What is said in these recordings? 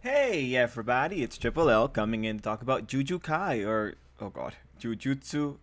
Hey everybody, it's Tripl-L coming in to talk about Jujutsu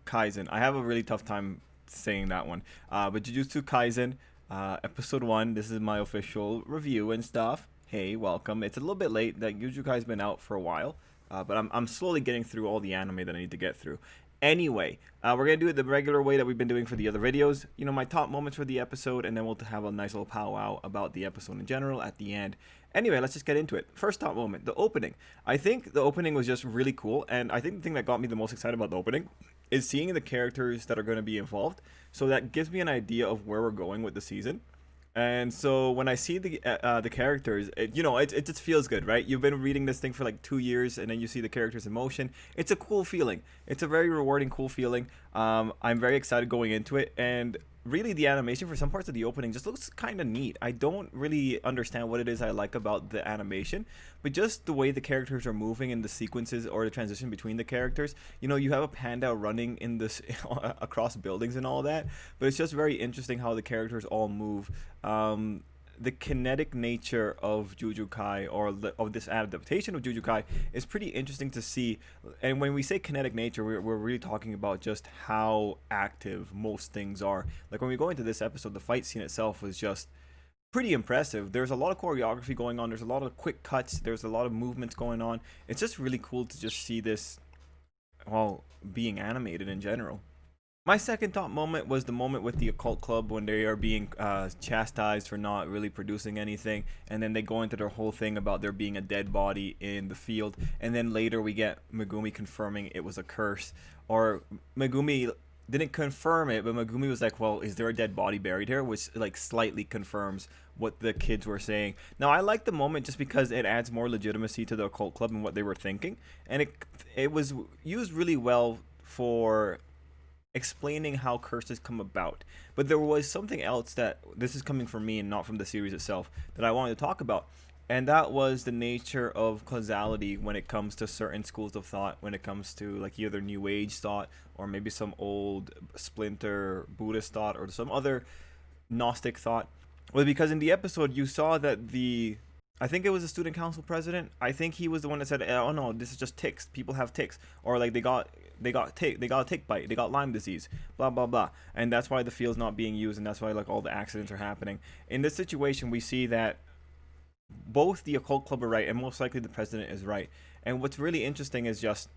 Kaisen. I have a really tough time saying that one. But Jujutsu Kaisen, episode 1, this is my official review and stuff. Hey, welcome. It's a little bit late, that Jujutsu Kaisen's been out for a while, but I'm slowly getting through all the anime that I need to get through. Anyway, we're going to do it the regular way that we've been doing for the other videos. You know, my top moments for the episode, and then we'll have a nice little powwow about the episode in general at the end. Anyway, let's just get into it. First top moment, the opening. I think the opening was just really cool, and I think the thing that got me the most excited about the opening is seeing the characters that are going to be involved. So that gives me an idea of where we're going with the season. And so when I see the characters, it just feels good, right? You've been reading this thing for like 2 years, and then you see the characters in motion. It's a cool feeling. It's a very rewarding, cool feeling. I'm very excited going into it, and really the animation for some parts of the opening just looks kind of neat. I don't really understand what it is I like about the animation, but just the way the characters are moving in the sequences or the transition between the characters. You know, you have a panda running in this across buildings and all that, but it's just very interesting how the characters all move. The kinetic nature of Jujutsu Kai, or of this adaptation of Jujutsu Kai, is pretty interesting to see. And when we say kinetic nature, we're really talking about just how active most things are. Like when we go into this episode, the fight scene itself was just pretty impressive. There's a lot of choreography going on. There's a lot of quick cuts. There's a lot of movements going on. It's just really cool to just see this, well, being animated in general. My second top moment was the moment with the Occult Club when they are being chastised for not really producing anything, and then they go into their whole thing about there being a dead body in the field, and then later we get Megumi confirming it was a curse, or Megumi didn't confirm it, but Megumi was like, well, is there a dead body buried here, which like slightly confirms what the kids were saying. Now I like the moment just because it adds more legitimacy to the Occult Club and what they were thinking, and it was used really well for explaining how curses come about. But there was something else that, this is coming from me and not from the series itself, that I wanted to talk about. And that was the nature of causality when it comes to certain schools of thought, when it comes to like either New Age thought or maybe some old splinter Buddhist thought or some other Gnostic thought. Well, because in the episode you saw that I think it was the student council president. I think he was the one that said, "Oh no, this is just ticks. People have ticks, or like they got a tick bite, they got Lyme disease, blah blah blah." And that's why the field's not being used, and that's why like all the accidents are happening. In this situation, we see that both the Occult Club are right, and most likely the president is right. And what's really interesting is just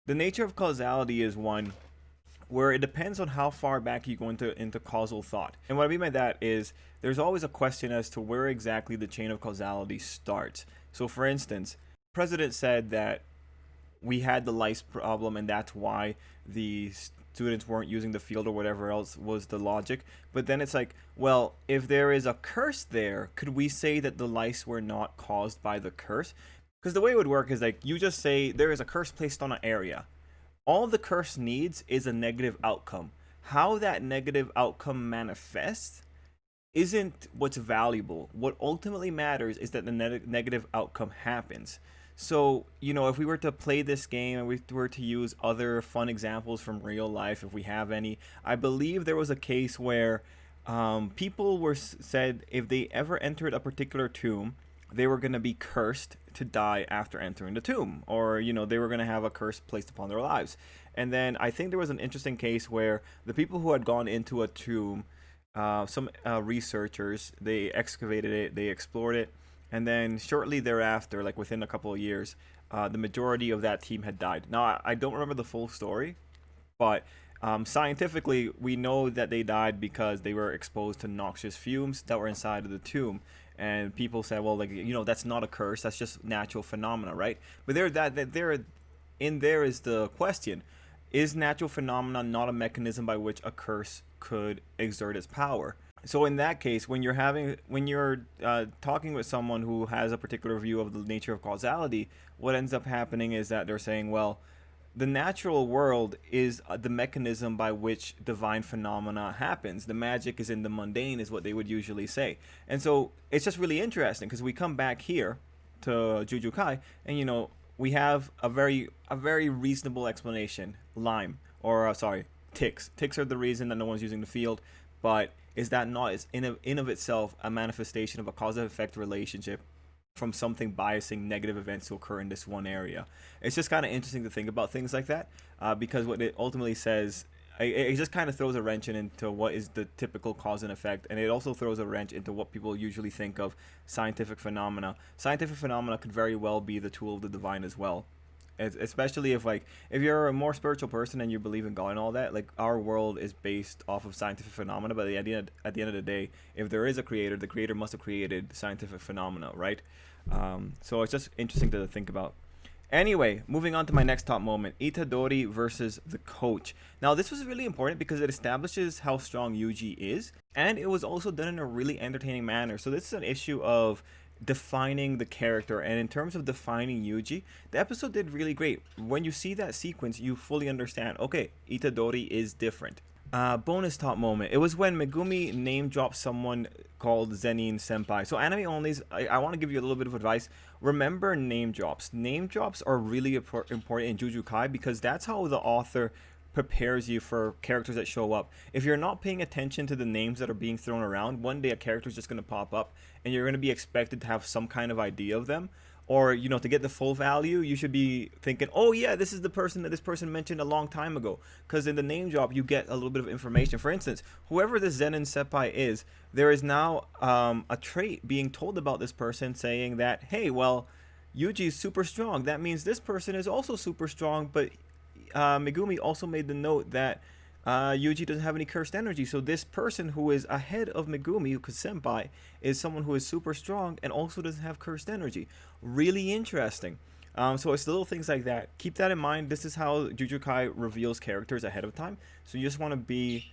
the nature of causality is one where it depends on how far back you go into causal thought. And what I mean by that is there's always a question as to where exactly the chain of causality starts. So for instance, the president said that we had the lice problem and that's why the students weren't using the field or whatever else was the logic. But then it's like, well, if there is a curse there, could we say that the lice were not caused by the curse? Because the way it would work is like you just say there is a curse placed on an area. All the curse needs is a negative outcome. How that negative outcome manifests isn't what's valuable. What ultimately matters is that the negative outcome happens. So, you know, if we were to play this game and we were to use other fun examples from real life, if we have any, I believe there was a case where people were said if they ever entered a particular tomb, they were going to be cursed to die after entering the tomb, or you know they were going to have a curse placed upon their lives. And then I think there was an interesting case where the people who had gone into a tomb, some researchers, they excavated it, they explored it, and then shortly thereafter, like within a couple of years, the majority of that team had died. Now I don't remember the full story, but scientifically, we know that they died because they were exposed to noxious fumes that were inside of the tomb. And people say, well, like you know, that's not a curse. That's just natural phenomena, right? But there is the question: is natural phenomena not a mechanism by which a curse could exert its power? So in that case, when you're talking with someone who has a particular view of the nature of causality, what ends up happening is that they're saying, well, the natural world is the mechanism by which divine phenomena happens. The magic is in the mundane, is what they would usually say. And so it's just really interesting because we come back here to Jujutsu Kai, and you know we have a very reasonable explanation. Lyme, or sorry, ticks. Ticks are the reason that no one's using the field, but is that not in of itself a manifestation of a cause and effect relationship from something biasing negative events to occur in this one area. It's just kind of interesting to think about things like that, because what it ultimately says, it just kind of throws a wrench into what is the typical cause and effect, and it also throws a wrench into what people usually think of scientific phenomena. Scientific phenomena could very well be the tool of the divine as well. Especially if you're a more spiritual person and you believe in God and all that, like our world is based off of scientific phenomena. But at the end of the day, if there is a creator, the creator must have created scientific phenomena, right? So it's just interesting to think about. Anyway, moving on to my next top moment, Itadori versus the coach. Now, this was really important because it establishes how strong Yuji is, and it was also done in a really entertaining manner. So this is an issue of defining the character, and in terms of defining Yuji, the episode did really great. When you see that sequence, you fully understand, okay, Itadori is different. Bonus top moment. It was when Megumi name dropped someone called Zenin Senpai. So anime onlys, I want to give you a little bit of advice. Remember name drops. Name drops are really important in Jujutsu Kai because that's how the author prepares you for characters that show up. If you're not paying attention to the names that are being thrown around, one day a character is just going to pop up and you're going to be expected to have some kind of idea of them. Or, to get the full value, you should be thinking, oh yeah, this is the person that this person mentioned a long time ago. Because in the name drop, you get a little bit of information. For instance, whoever this Zenin Senpai is, there is now a trait being told about this person saying that, hey, well, Yuji is super strong. That means this person is also super strong, but Megumi also made the note that Yuji doesn't have any cursed energy. So this person who is ahead of Megumi, because Senpai, is someone who is super strong and also doesn't have cursed energy. Really interesting. So it's little things like that. Keep that in mind. This is how Jujutsu Kai reveals characters ahead of time. So you just want to be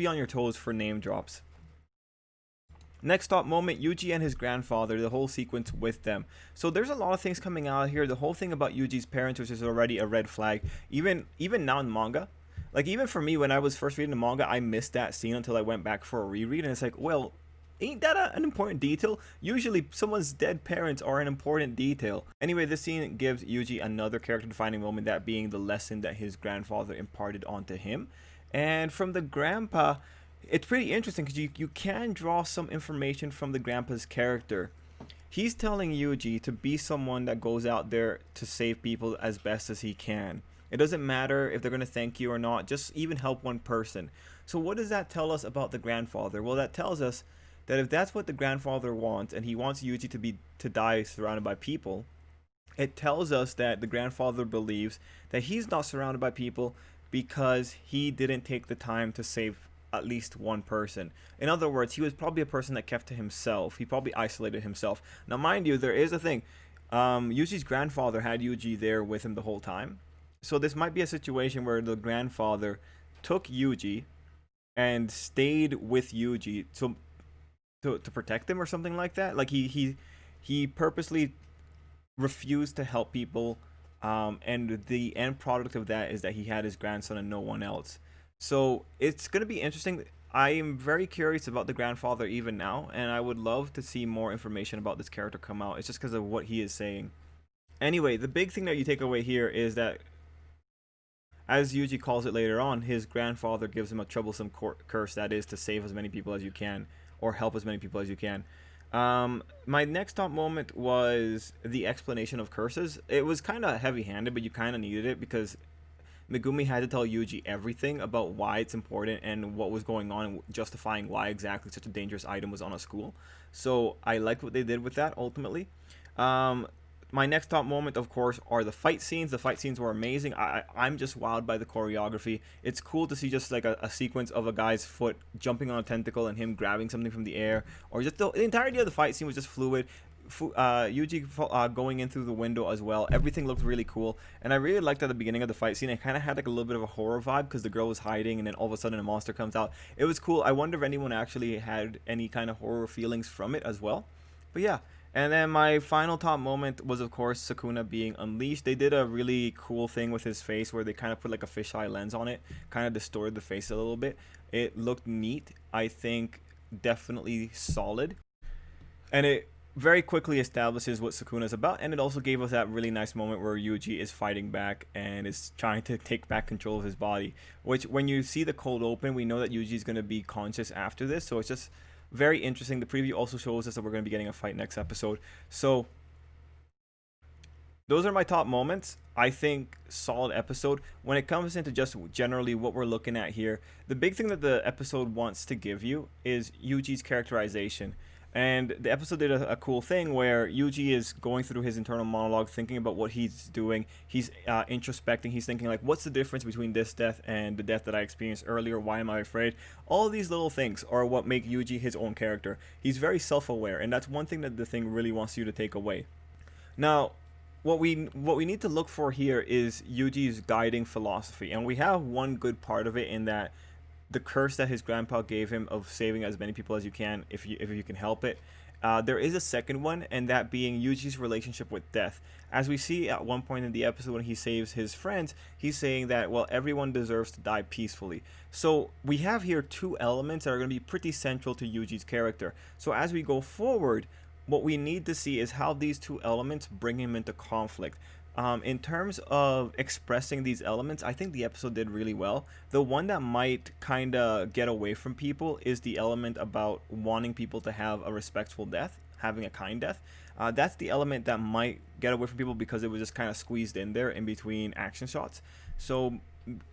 on your toes for name drops. Next top moment, Yuji and his grandfather, the whole sequence with them. So there's a lot of things coming out here. The whole thing about Yuji's parents, which is already a red flag. Even now in manga, like even for me, when I was first reading the manga, I missed that scene until I went back for a reread, and it's like, well, ain't that an important detail? Usually someone's dead parents are an important detail. Anyway, this scene gives Yuji another character defining moment, that being the lesson that his grandfather imparted onto him. And from the grandpa, it's pretty interesting because you can draw some information from the grandpa's character. He's telling Yuji to be someone that goes out there to save people as best as he can. It doesn't matter if they're going to thank you or not, just even help one person. So what does that tell us about the grandfather? Well, that tells us that if that's what the grandfather wants, and he wants Yuji to die surrounded by people, it tells us that the grandfather believes that he's not surrounded by people because he didn't take the time to save at least one person. In other words, he was probably a person that kept to himself. He probably isolated himself. Now, mind you, there is a thing. Yuji's grandfather had Yuji there with him the whole time. So this might be a situation where the grandfather took Yuji and stayed with Yuji to protect him or something like that. Like he purposely refused to help people, and the end product of that is that he had his grandson and no one else. So it's going to be interesting. I am very curious about the grandfather even now, and I would love to see more information about this character come out. It's just because of what he is saying. Anyway, the big thing that you take away here is that, as Yuji calls it later on, his grandfather gives him a troublesome curse, that is to save as many people as you can, or help as many people as you can. My next top moment was the explanation of curses. It was kind of heavy-handed, but you kind of needed it because Megumi had to tell Yuji everything about why it's important and what was going on and justifying why exactly such a dangerous item was on a school. So I liked what they did with that ultimately. My next top moment, of course, are the fight scenes. The fight scenes were amazing. I'm just wowed by the choreography. It's cool to see just like a sequence of a guy's foot jumping on a tentacle and him grabbing something from the air, or just the entirety of the fight scene was just fluid. Yuji going in through the window as well. Everything looked really cool, and I really liked at the beginning of the fight scene. It kind of had like a little bit of a horror vibe because the girl was hiding, and then all of a sudden a monster comes out. It was cool. I wonder if anyone actually had any kind of horror feelings from it as well. But yeah. And then my final top moment was, of course, Sukuna being unleashed. They did a really cool thing with his face where they kind of put like a fisheye lens on it, kind of distorted the face a little bit. It looked neat. I think definitely solid. And it very quickly establishes what Sukuna is about, and it also gave us that really nice moment where Yuji is fighting back and is trying to take back control of his body, which when you see the cold open, we know that Yuji is going to be conscious after this, so it's just Very interesting. The preview also shows us that we're going to be getting a fight next episode. So those are my top moments. I think solid episode. When it comes into just generally what we're looking at here, the big thing that the episode wants to give you is Yuji's characterization. And the episode did a cool thing where Yuji is going through his internal monologue, thinking about what he's doing. He's introspecting. He's thinking like, what's the difference between this death and the death that I experienced earlier? Why am I afraid? All these little things are what make Yuji his own character. He's very self-aware, and that's one thing that the thing really wants you to take away. Now, what we need to look for here is Yuji's guiding philosophy, and we have one good part of it in that the curse that his grandpa gave him of saving as many people as you can if you can help it. There is a second one, and that being Yuji's relationship with death. As we see at one point in the episode when he saves his friends, he's saying that, well, everyone deserves to die peacefully. So we have here two elements that are going to be pretty central to Yuji's character. So as we go forward, what we need to see is how these two elements bring him into conflict. In terms of expressing these elements, I think the episode did really well. The one that might kind of get away from people is the element about wanting people to have a respectful death, having a kind death. That's the element that might get away from people because it was just kind of squeezed in there in between action shots. So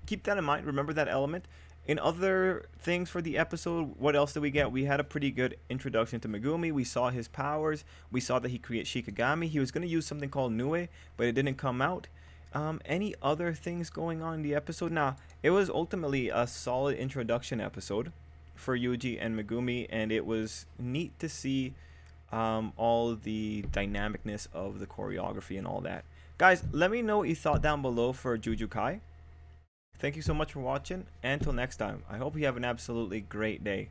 keep that in mind. Remember that element. In other things for the episode, what else did we get? We had a pretty good introduction to Megumi. We saw his powers. We saw that he creates Shikigami. He was going to use something called Nue, but it didn't come out. Any other things going on in the episode? Nah, it was ultimately a solid introduction episode for Yuji and Megumi, and it was neat to see all the dynamicness of the choreography and all that. Guys, let me know what you thought down below for Jujutsu Kai. Thank you so much for watching, and until next time, I hope you have an absolutely great day.